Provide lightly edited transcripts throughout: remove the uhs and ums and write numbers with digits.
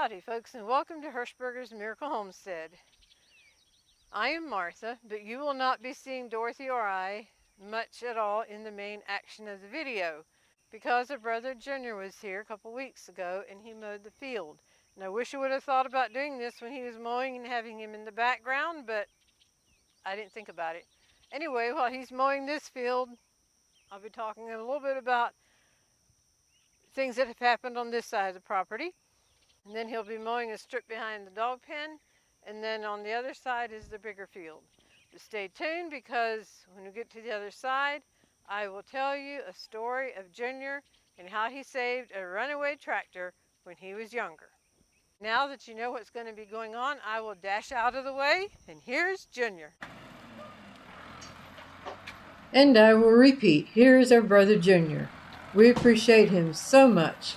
Howdy folks, and welcome to Hershberger's Miracle Homestead. I am Martha, but you will not be seeing Dorothy or I much at all in the main action of the video because our brother Junior was here a couple weeks ago and he mowed the field. And I wish I would have thought about doing this when he was mowing and having him in the background, but I didn't think about it. Anyway, while he's mowing this field, I'll be talking a little bit about things that have happened on this side of the property. And then he'll be mowing a strip behind the dog pen, and then on the other side is the bigger field. But stay tuned because when we get to the other side, I will tell you a story of Junior and how he saved a runaway tractor when he was younger. Now that you know what's going to be going on, I will dash out of the way, and here's Junior. And I will repeat, here's our brother Junior. We appreciate him so much.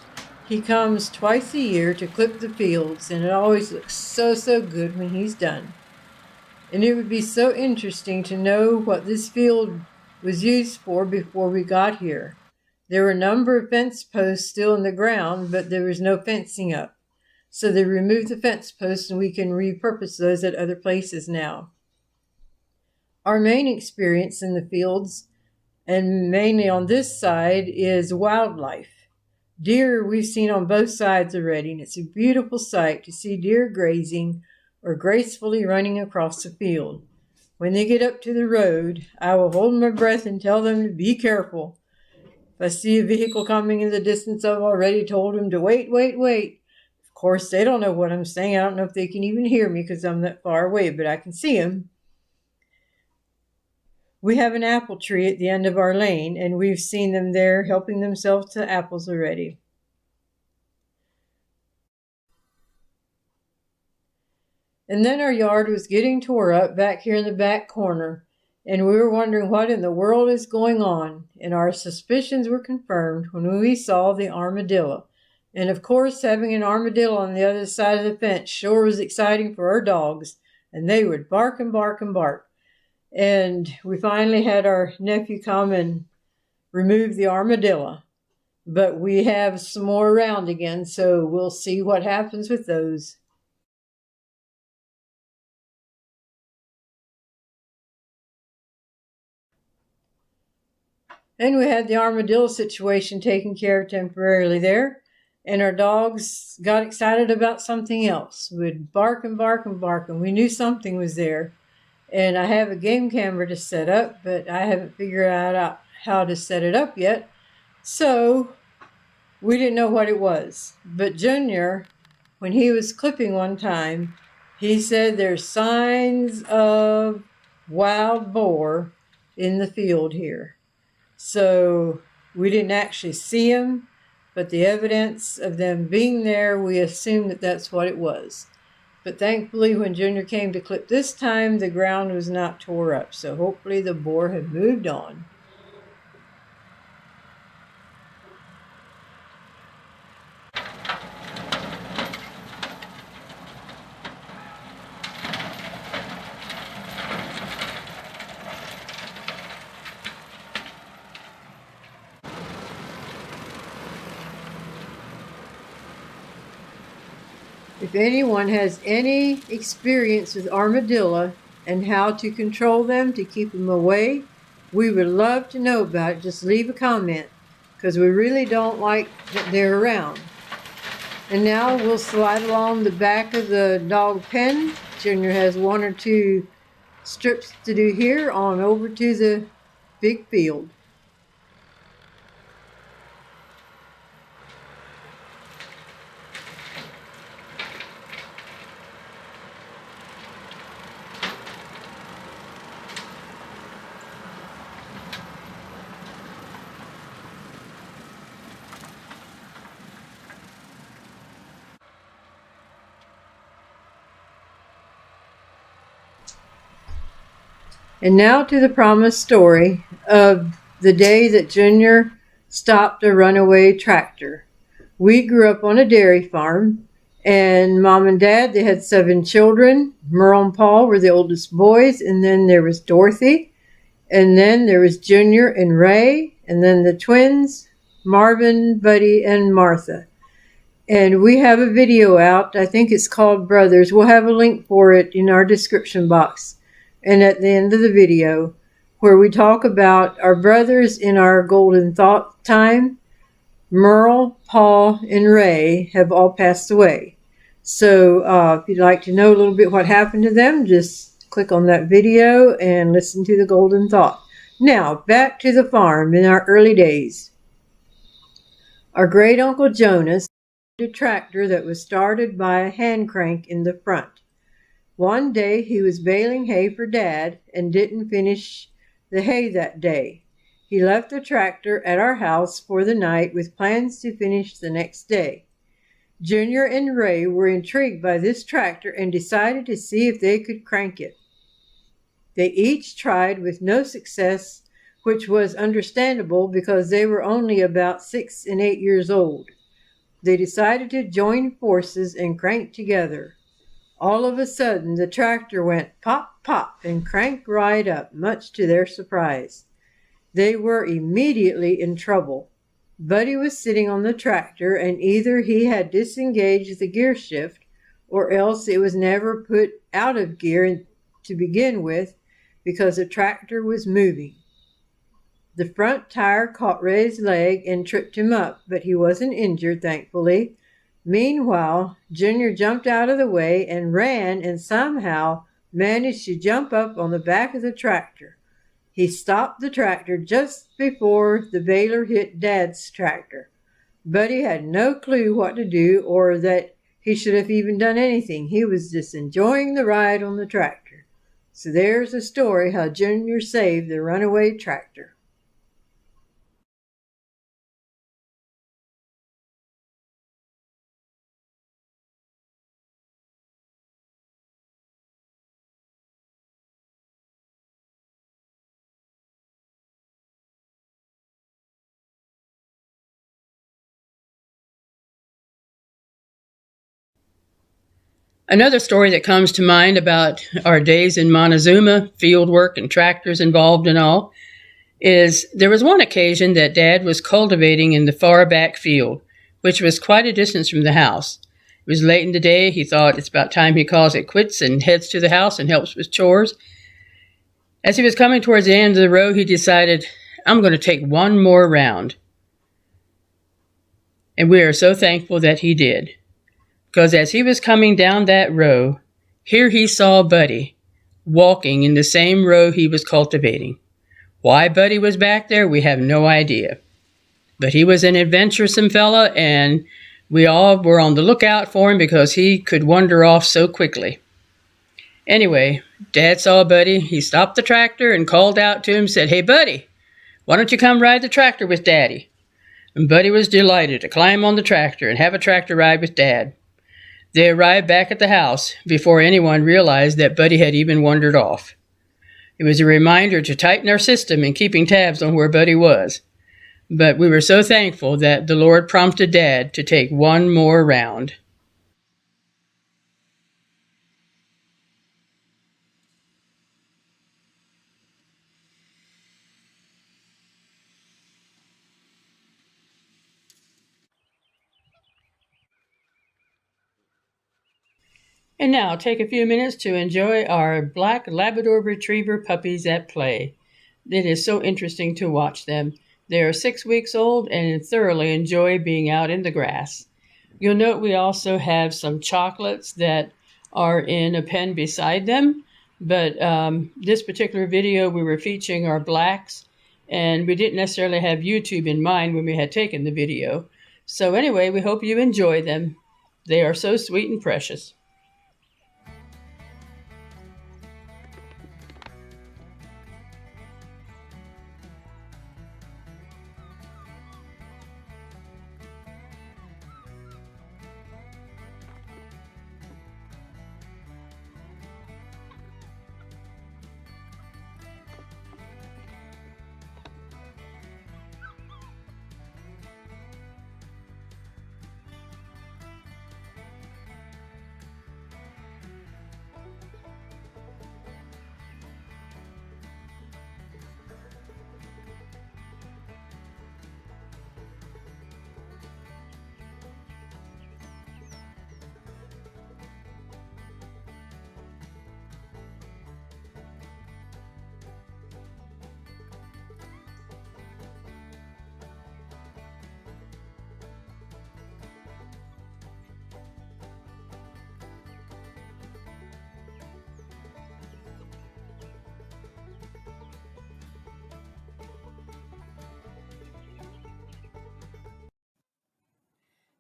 He comes twice a year to clip the fields, and it always looks so good when he's done. And it would be so interesting to know what this field was used for before we got here. There were a number of fence posts still in the ground, but there was no fencing up. So they removed the fence posts, and we can repurpose those at other places now. Our main experience in the fields, and mainly on this side, is wildlife. Deer we've seen on both sides already, and it's a beautiful sight to see deer grazing or gracefully running across the field. When they get up to the road, I will hold my breath and tell them to be careful. If I see a vehicle coming in the distance, I've already told them to wait. Of course, they don't know what I'm saying. I don't know if they can even hear me because I'm that far away, but I can see them. We have an apple tree at the end of our lane, and we've seen them there helping themselves to apples already. And then our yard was getting tore up back here in the back corner, and we were wondering what in the world is going on, and our suspicions were confirmed when we saw the armadillo. And of course, having an armadillo on the other side of the fence sure was exciting for our dogs, and they would bark and bark and bark. And we finally had our nephew come and remove the armadillo. But we have some more around again, so we'll see what happens with those. And we had the armadillo situation taken care of temporarily there. And our dogs got excited about something else. We'd bark and bark and bark, and we knew something was there. And I have a game camera to set up, but I haven't figured out how to set it up yet. So we didn't know what it was. But Junior, when he was clipping one time, he said there's signs of wild boar in the field here. So we didn't actually see them, but the evidence of them being there, we assumed that that's what it was. But thankfully, when Junior came to clip this time, the ground was not tore up. So hopefully the boar had moved on. If anyone has any experience with armadillo and how to control them to keep them away, we would love to know about it. Just leave a comment because we really don't like that they're around. And now we'll slide along the back of the dog pen. Junior has one or two strips to do here on over to the big field. And now to the promised story of the day that Junior stopped a runaway tractor. We grew up on a dairy farm, and Mom and Dad, they had 7 children. Merle and Paul were the oldest boys, and then there was Dorothy, and then there was Junior and Ray, and then the twins, Marvin, Buddy, and Martha. And we have a video out. I think it's called Brothers. We'll have a link for it in our description box and at the end of the video, where we talk about our brothers in our golden thought time. Merle, Paul, and Ray have all passed away. So if you'd like to know a little bit what happened to them, just click on that video and listen to the golden thought. Now, back to the farm in our early days. Our great Uncle Jonas had a tractor that was started by a hand crank in the front. One day he was baling hay for Dad and didn't finish the hay that day. He left the tractor at our house for the night with plans to finish the next day. Junior and Ray were intrigued by this tractor and decided to see if they could crank it. They each tried with no success, which was understandable because they were only about 6 and 8 years old. They decided to join forces and crank together. All of a sudden, the tractor went pop, pop, and cranked right up, much to their surprise. They were immediately in trouble. Buddy was sitting on the tractor, and either he had disengaged the gear shift, or else it was never put out of gear to begin with, because the tractor was moving. The front tire caught Ray's leg and tripped him up, but he wasn't injured, thankfully. Meanwhile, Junior jumped out of the way and ran and somehow managed to jump up on the back of the tractor. He stopped the tractor just before the baler hit Dad's tractor. Buddy had no clue what to do or that he should have even done anything. He was just enjoying the ride on the tractor. So there's a story how Junior saved the runaway tractor. Another story that comes to mind about our days in Montezuma, field work and tractors involved and all, is there was one occasion that Dad was cultivating in the far back field, which was quite a distance from the house. It was late in the day. He thought it's about time he calls it quits and heads to the house and helps with chores. As he was coming towards the end of the row, he decided, I'm going to take one more round. And we are so thankful that he did. Because as he was coming down that row, here he saw Buddy walking in the same row he was cultivating. Why Buddy was back there, we have no idea. But he was an adventuresome fella, and we all were on the lookout for him because he could wander off so quickly. Anyway, Dad saw Buddy. He stopped the tractor and called out to him, said, Hey, Buddy, why don't you come ride the tractor with Daddy? And Buddy was delighted to climb on the tractor and have a tractor ride with Dad. They arrived back at the house before anyone realized that Buddy had even wandered off. It was a reminder to tighten our system in keeping tabs on where Buddy was. But we were so thankful that the Lord prompted Dad to take one more round. And now take a few minutes to enjoy our black Labrador Retriever puppies at play. It is so interesting to watch them. They are 6 weeks old and thoroughly enjoy being out in the grass. You'll note we also have some chocolates that are in a pen beside them, but this particular video we were featuring our blacks, and we didn't necessarily have YouTube in mind when we had taken the video. So anyway, we hope you enjoy them. They are so sweet and precious.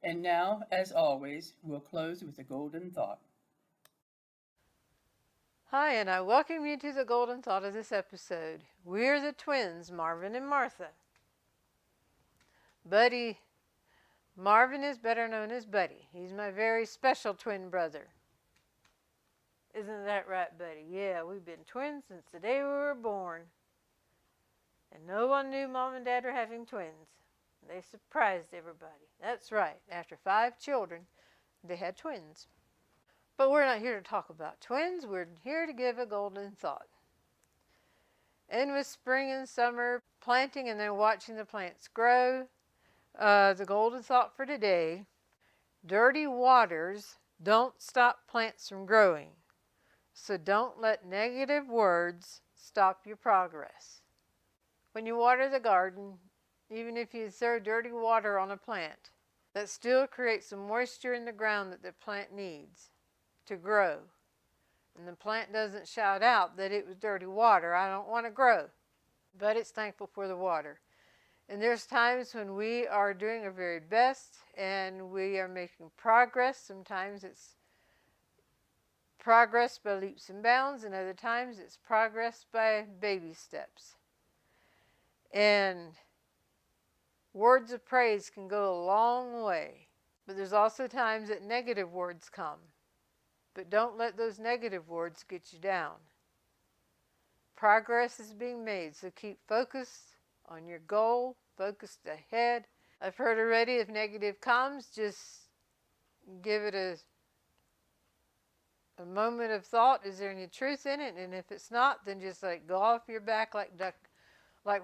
And now, as always, we'll close with a golden thought. Hi, and I welcome you to the golden thought of this episode. We're the twins, Marvin and Martha. Marvin is better known as Buddy. He's my very special twin brother. Isn't that right, Buddy? Yeah, we've been twins since the day we were born. And no one knew Mom and Dad were having twins. They surprised everybody. That's right. After 5 children, they had twins. But we're not here to talk about twins. We're here to give a golden thought. And with spring and summer, planting and then watching the plants grow, the golden thought for today: dirty waters don't stop plants from growing. So don't let negative words stop your progress. When you water the garden, even if you throw dirty water on a plant, that still creates some moisture in the ground that the plant needs to grow. And the plant doesn't shout out that it was dirty water, I don't want to grow. But it's thankful for the water. And there's times when we are doing our very best and we are making progress. Sometimes it's progress by leaps and bounds, and other times it's progress by baby steps. And words of praise can go a long way. But there's also times that negative words come. But don't let those negative words get you down. Progress is being made, so keep focused on your goal, focused ahead. I've heard already, if negative comes, just give it a moment of thought. Is there any truth in it? And if it's not, then just go off your back like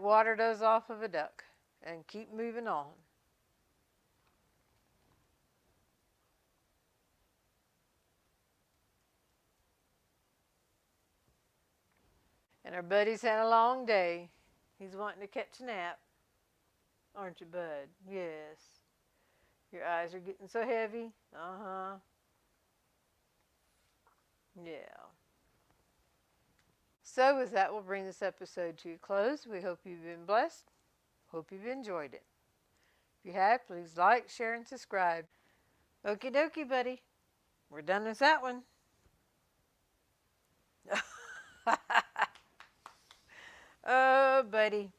water does off of a duck, and keep moving on. And our Buddy's had a long day. He's wanting to catch a nap. Aren't you, Bud? Yes. Your eyes are getting so heavy. Uh-huh. Yeah. So with that, we'll bring this episode to a close. We hope you've been blessed. Hope you've enjoyed it. If you have, please like, share, and subscribe. Okie dokie, Buddy. We're done with that one. Oh, Buddy.